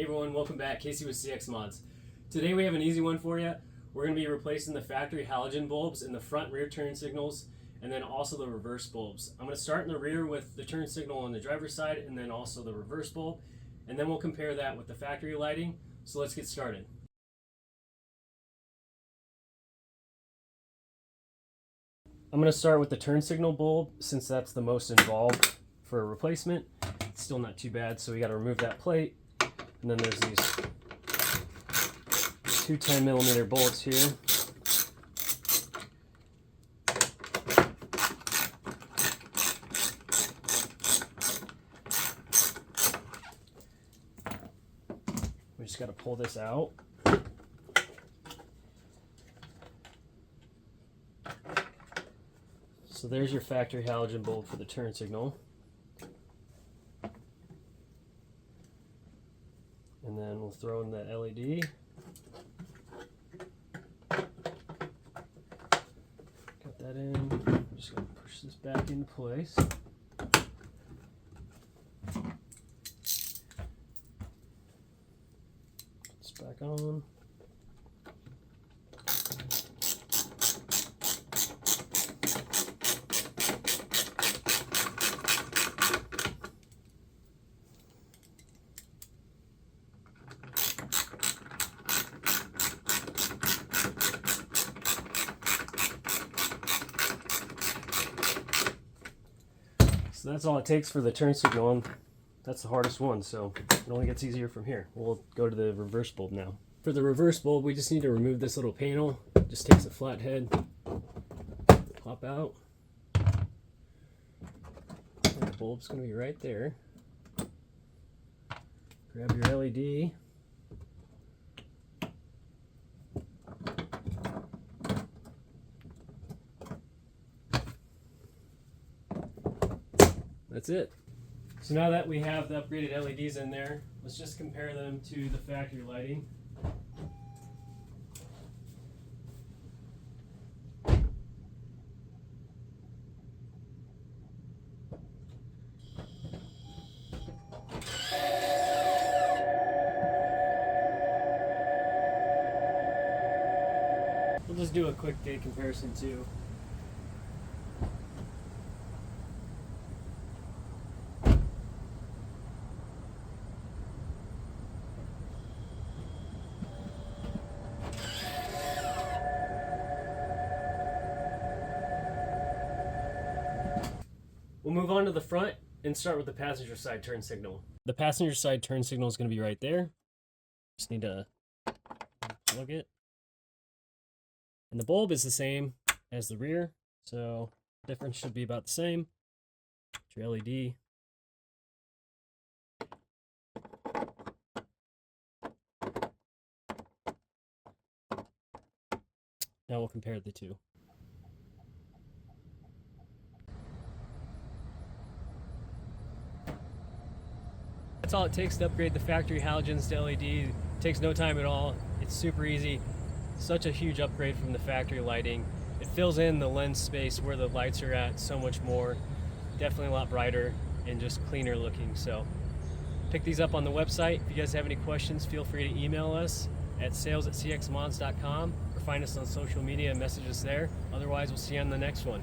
Hey everyone, welcome back. Casey with CX Mods. Today we have an easy one for you. We're going to be replacing the factory halogen bulbs in the front and rear turn signals, and then also the reverse bulbs. I'm going to start in the rear with the turn signal on the driver's side, and then also the reverse bulb, and then we'll compare that with the factory lighting. So let's get started. I'm going to start with the turn signal bulb since that's the most involved for a replacement. It's still not too bad, so we got to remove that plate. And then there's these two 10mm bolts here. We just got to pull this out. So there's your factory halogen bulb for the turn signal. And then we'll throw in the LED. Got that in. I'm just going to push this back into place. Put this back on. So that's all it takes for the turn signal, and that's the hardest one, so it only gets easier from here. We'll go to the reverse bulb now. For the reverse bulb, we just need to remove this little panel. It just takes a flat head, pop out. And the bulb's going to be right there. Grab your LED. That's it. So now that we have the upgraded LEDs in there, let's just compare them to the factory lighting. We'll just do a quick day comparison too. We'll move on to the front and start with the passenger side turn signal. The passenger side turn signal is going to be right there. Just need to plug it. And the bulb is the same as the rear, so the difference should be about the same. Your LED. Now we'll compare the two. That's all it takes to upgrade the factory halogens to LED. It takes no time at all. It's super easy. Such a huge upgrade from the factory lighting. It fills in the lens space where the lights are at so much more. Definitely a lot brighter and just cleaner looking. So pick these up on the website. If you guys have any questions, feel free to email us at sales@cxmods.com or find us on social media and message us there. Otherwise, we'll see you on the next one.